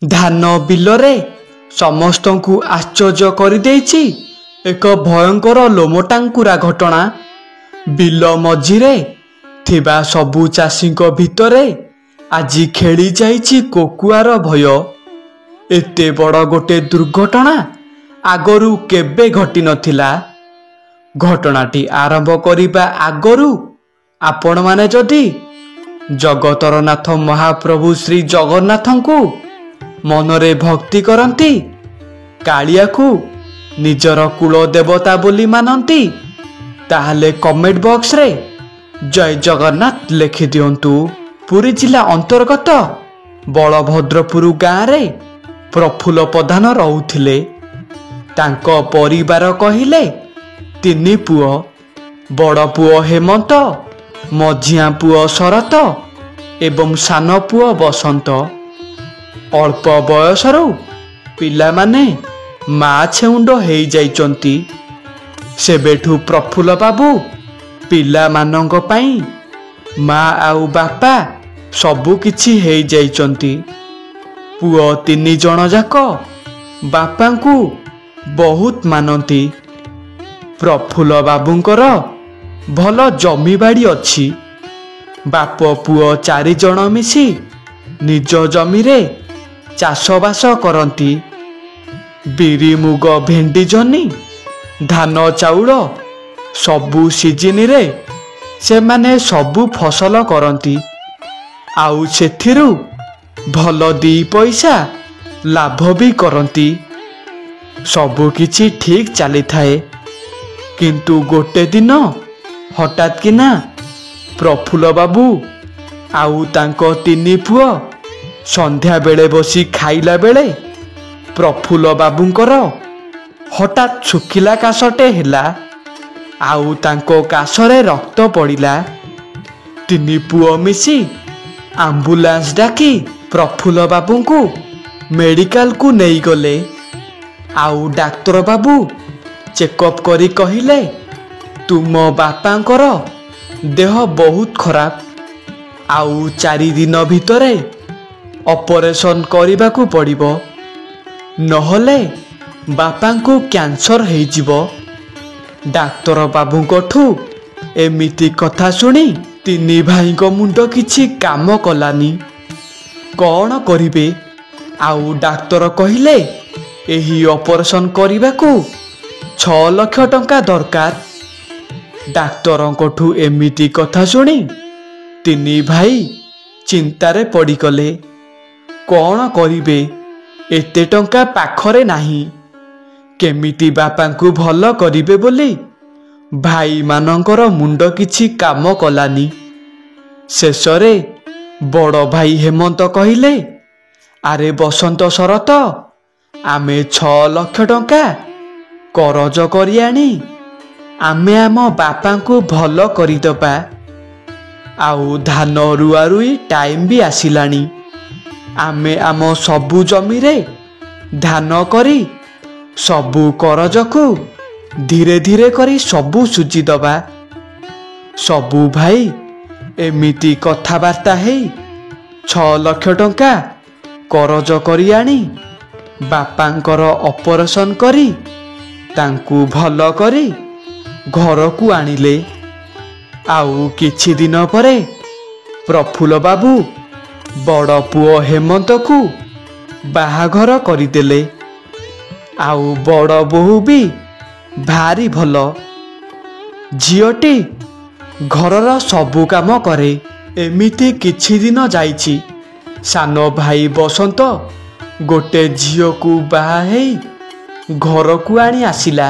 ଧାନ ବିଲରେ ସମସ୍ତଙ୍କୁ ଆଶ୍ଚର୍ଯ୍ୟ କରିଦେଇଛି ଏକ ଭୟଙ୍କର ଲୋମଟାଙ୍କୁରା ଘଟଣା। ବିଲ ମଝିରେ ଥିବା ସବୁ ଚାଷୀଙ୍କ ଭିତରେ ଆଜି ଖେଳି ଯାଇଛି କୋକୁଆର ଭୟ। ଏତେ ବଡ଼ ଗୋଟେ ଦୁର୍ଘଟଣା ଆଗରୁ କେବେ ଘଟିନଥିଲା। ଘଟଣାଟି ଆରମ୍ଭ କରିବା ଆଗରୁ ଆପଣମାନେ ଯଦି ଜଗତର ନାଥ ମହାପ୍ରଭୁ ଶ୍ରୀ ଜଗନ୍ନାଥଙ୍କୁ ମନରେ ଭକ୍ତି କରନ୍ତି, କାଳିଆକୁ ନିଜର କୁଳ ଦେବତା ବୋଲି ମାନନ୍ତି, ତାହେଲେ କମେଣ୍ଟ ବକ୍ସରେ ଜୟ ଜଗନ୍ନାଥ ଲେଖିଦିଅନ୍ତୁ। ପୁରୀ ଜିଲ୍ଲା ଅନ୍ତର୍ଗତ ବଳଭଦ୍ରପୁର ଗାଁରେ ପ୍ରଫୁଲ୍ଲ ପ୍ରଧାନ ରହୁଥିଲେ। ତାଙ୍କ ପରିବାର କହିଲେ ତିନି ପୁଅ। ବଡ଼ ପୁଅ ହେମନ୍ତ, ମଝିଆ ପୁଅ ଶରତ ଏବଂ ସାନ ପୁଅ ବସନ୍ତ। ଅଳ୍ପ ବୟସରୁ ପିଲାମାନେ ମା ଛେଉଣ୍ଡ ହେଇଯାଇଛନ୍ତି। ସେବେଠୁ ପ୍ରଫୁଲ୍ଲ ବାବୁ ପିଲାମାନଙ୍କ ପାଇଁ ମା ଆଉ ବାପା ସବୁ କିଛି ହେଇଯାଇଛନ୍ତି। ପୁଅ ତିନି ଜଣ ଯାକ ବାପାଙ୍କୁ ବହୁତ ମାନନ୍ତି। ପ୍ରଫୁଲ୍ଲ ବାବୁଙ୍କର ଭଲ ଜମିବାଡ଼ି ଅଛି। ବାପ ପୁଅ ଚାରିଜଣ ମିଶି ନିଜ ଜମିରେ ଚାଷବାସ କରନ୍ତି। ବିରି ମୁଗ ଭେଣ୍ଡି ଜହ୍ନି ଧାନ ଚାଉଳ ସବୁ ସିଜିନରେ ସେମାନେ ସବୁ ଫସଲ କରନ୍ତି। ଆଉ ସେଥିରୁ ଭଲ ଦି ପଇସା ଲାଭ ବି କରନ୍ତି। ସବୁ କିଛି ଠିକ୍ ଚାଲିଥାଏ। କିନ୍ତୁ ଗୋଟେ ଦିନ ହଠାତ୍ କିନା ପ୍ରଫୁଲ୍ଲ ବାବୁ ଆଉ ତାଙ୍କ ତିନି ପୁଅ ସନ୍ଧ୍ୟାବେଳେ ବସି ଖାଇଲା ବେଳେ ପ୍ରଫୁଲ୍ଲ ବାବୁଙ୍କର ହଠାତ୍ ଶୁଖିଲା କାଶଟେ ହେଲା। ଆଉ ତାଙ୍କ କାଶରେ ରକ୍ତ ପଡ଼ିଲା। ତିନି ପୁଅ ମିଶି ଆମ୍ବୁଲାନ୍ସ ଡାକି ପ୍ରଫୁଲ୍ଲ ବାବୁଙ୍କୁ ମେଡ଼ିକାଲକୁ ନେଇଗଲେ। ଆଉ ଡାକ୍ତର ବାବୁ ଚେକଅପ୍ କରି କହିଲେ, ତୁମ ବାପାଙ୍କର ଦେହ ବହୁତ ଖରାପ। ଆଉ 4 ଦିନ ଭିତରେ ଅପରେସନ୍ କରିବାକୁ ପଡ଼ିବ, ନହେଲେ ବାପାଙ୍କୁ କ୍ୟାନ୍ସର ହେଇଯିବ। ଡାକ୍ତର ବାବୁଙ୍କଠୁ ଏମିତି କଥା ଶୁଣି ତିନି ଭାଇଙ୍କ ମୁଣ୍ଡ କିଛି କାମ କଲାନି। କ'ଣ କରିବେ? ଆଉ ଡାକ୍ତର କହିଲେ ଏହି ଅପରେସନ୍ କରିବାକୁ 6 ଲକ୍ଷ ଟଙ୍କା ଦରକାର। ଡାକ୍ତରଙ୍କଠୁ ଏମିତି କଥା ଶୁଣି ତିନି ଭାଇ ଚିନ୍ତାରେ ପଡ଼ିଗଲେ। କ'ଣ କରିବେ? ଏତେ ଟଙ୍କା ପାଖରେ ନାହିଁ। କେମିତି ବାପାଙ୍କୁ ଭଲ କରିବେ ବୋଲି ଭାଇମାନଙ୍କର ମୁଣ୍ଡ କିଛି କାମ କଲାନି। ଶେଷରେ ବଡ଼ ଭାଇ ହେମନ୍ତ କହିଲେ, ଆରେ ବସନ୍ତ ଶରତ, ଆମେ 6 ଲକ୍ଷ ଟଙ୍କା କରଜ କରି ଆଣି ଆମେ ଆମ ବାପାଙ୍କୁ ଭଲ କରିଦେବା। ଆଉ ଧାନ ରୁଆରୁଇ ଟାଇମ୍ ବି ଆସିଲାଣି। ଆମେ ଆମ ସବୁ ଜମିରେ ଧାନ କରି ସବୁ କରଜକୁ ଧୀରେ ଧୀରେ କରି ସବୁ ସୁଝିଦେବା। ସବୁ ଭାଇ ଏମିତି କଥାବାର୍ତ୍ତା ହେଇ 6 ଲକ୍ଷ ଟଙ୍କା କରଜ କରି ଆଣି ବାପାଙ୍କର ଅପରେସନ୍ କରି ତାଙ୍କୁ ଭଲ କରି ଘରକୁ ଆଣିଲେ। ଆଉ କିଛି ଦିନ ପରେ ପ୍ରଫୁଲ୍ଲ ବାବୁ ବଡ଼ ପୁଅ ହେମନ୍ତକୁ ବାହାଘର କରିଦେଲେ। ଆଉ ବଡ଼ ବୋହୂ ବି ଭାରି ଭଲ। ଝିଅଟି ଘରର ସବୁ କାମ କରେ। ଏମିତି କିଛି ଦିନ ଯାଇଛି। ସାନ ଭାଇ ବସନ୍ତ ଗୋଟେ ଝିଅକୁ ବାହା ହେଇ ଘରକୁ ଆଣି ଆସିଲା।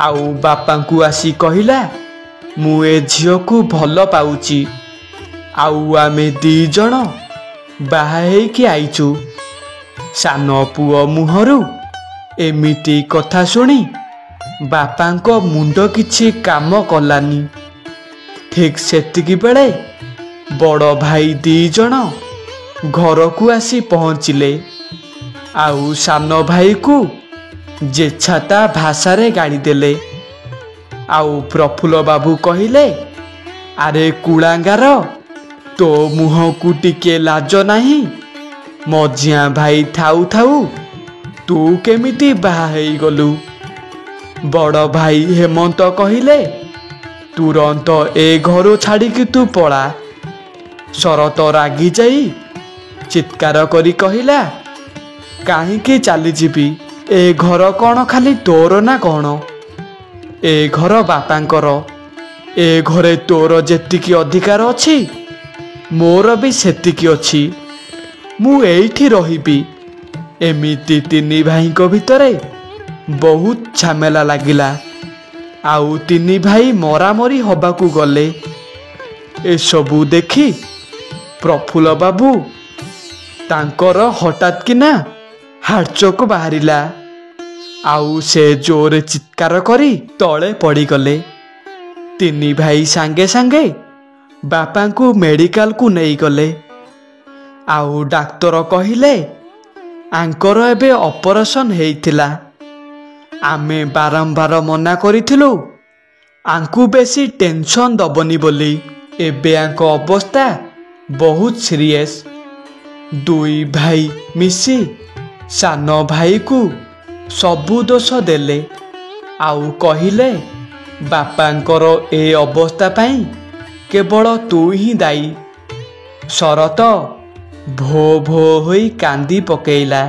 ଆଉ ବାପାଙ୍କୁ ଆସି କହିଲା, ମୁଁ ଏ ଝିଅକୁ ଭଲ ପାଉଛି। ଆଉ ଆମେ 2 ଜଣ ବାହା ହେଇକି ଆଇଛୁ। ସାନ ପୁଅ ମୁହଁରୁ ଏମିତି କଥା ଶୁଣି ବାପାଙ୍କ ମୁଣ୍ଡ କିଛି କାମ କଲାନି। ଠିକ୍ ସେତିକି ବେଳେ ବଡ଼ ଭାଇ 2 ଜଣ ଘରକୁ ଆସି ପହଞ୍ଚିଲେ। ଆଉ ସାନ ଭାଇକୁ ଯେଛା ତା ଭାଷାରେ ଗାଳି ଦେଲେ। ଆଉ ପ୍ରଫୁଲ୍ଲ ବାବୁ କହିଲେ, ଆରେ କୁଳାଙ୍ଗାର, ତୋ ମୁହଁକୁ ଟିକେ ଲାଜ ନାହିଁ? ମଝିଆ ଭାଇ ଥାଉ ଥାଉ ତୁ କେମିତି ବାହା ହେଇଗଲୁ? ବଡ଼ ଭାଇ ହେମନ୍ତ କହିଲେ, ତୁରନ୍ତ ଏ ଘରୁ ଛାଡ଼ିକି ତୁ ପଳା। ଶରତ ରାଗି ଯାଇ ଚିତ୍କାର କରି କହିଲା, କାହିଁକି ଚାଲିଯିବି? ଏ ଘର କ'ଣ ଖାଲି ତୋର ନା କ'ଣ? ଏ ଘର ବାପାଙ୍କର। ଏ ଘରେ ତୋର ଯେତିକି ଅଧିକାର ଅଛି ମୋର ବି ସେତିକି ଅଛି। ମୁଁ ଏଇଠି ରହିବି। ଏମିତି ତିନି ଭାଇଙ୍କ ଭିତରେ ବହୁତ ଝାମେଲା ଲାଗିଲା। ଆଉ ତିନି ଭାଇ ମରାମରି ହବାକୁ ଗଲେ। ଏସବୁ ଦେଖି ପ୍ରଫୁଲ୍ଲ ବାବୁ ତାଙ୍କର ହଠାତ୍ କିନା ହାର୍ଟଚୋକ୍ ବାହାରିଲା। ଆଉ ସେ ଜୋରରେ ଚିତ୍କାର କରି ତଳେ ପଡ଼ିଗଲେ। ତିନି ଭାଇ ସାଙ୍ଗେ ସାଙ୍ଗେ ବାପାଙ୍କୁ ମେଡ଼ିକାଲକୁ ନେଇଗଲେ। ଆଉ ଡାକ୍ତର କହିଲେ, ଆଙ୍କର ଏବେ ଅପରେସନ୍ ହେଇଥିଲା। ଆମେ ବାରମ୍ବାର ମନା କରିଥିଲୁ ଆଙ୍କୁ ବେଶୀ ଟେନସନ୍ ଦବନି ବୋଲି। ଏବେ ଆଙ୍କ ଅବସ୍ଥା ବହୁତ ସିରିୟସ୍। ଦୁଇ ଭାଇ ମିଶି ସାନ ଭାଇକୁ ସବୁ ଦୋଷ ଦେଲେ। ଆଉ କହିଲେ, ବାପାଙ୍କର ଏ ଅବସ୍ଥା ପାଇଁ କେବଳ ତୁ ହିଁ ଦାୟୀ। ଶରତ ଭୋ ଭୋ ହୋଇ କାନ୍ଦି ପକେଇଲା।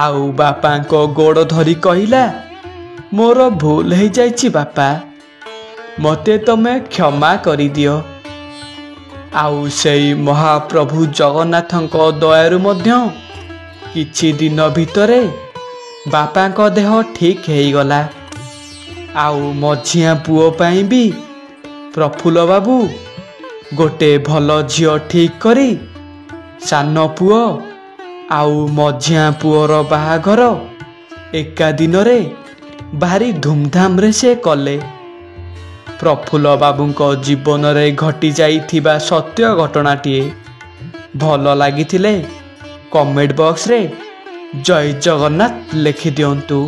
ଆଉ ବାପାଙ୍କ ଗୋଡ଼ ଧରି କହିଲା, ମୋର ଭୁଲ ହେଇଯାଇଛି ବାପା, ମୋତେ ତମେ କ୍ଷମା କରିଦିଅ। ଆଉ ସେଇ ମହାପ୍ରଭୁ ଜଗନ୍ନାଥଙ୍କ ଦୟାରୁ ମଧ୍ୟ କିଛି ଦିନ ଭିତରେ ବାପାଙ୍କ ଦେହ ଠିକ୍ ହେଇଗଲା। ଆଉ ମଝିଆ ପୁଅ ପାଇଁ ବି ପ୍ରଫୁଲ୍ଲ ବାବୁ ଗୋଟେ ଭଲ ଝିଅ ଠିକ୍ କରି ସାନ ପୁଅ ଆଉ ମଝିଆ ପୁଅର ବାହାଘର ଏକା ଦିନରେ ଭାରି ଧୁମଧାମରେ ସେ କଲେ। ପ୍ରଫୁଲ୍ଲ ବାବୁଙ୍କ ଜୀବନରେ ଘଟି ଯାଇଥିବା ସତ୍ୟ ଘଟଣାଟିଏ ଭଲ ଲାଗିଥିଲେ କମେଣ୍ଟ ବକ୍ସରେ ଜୟ ଜଗନ୍ନାଥ ଲେଖିଦିଅନ୍ତୁ।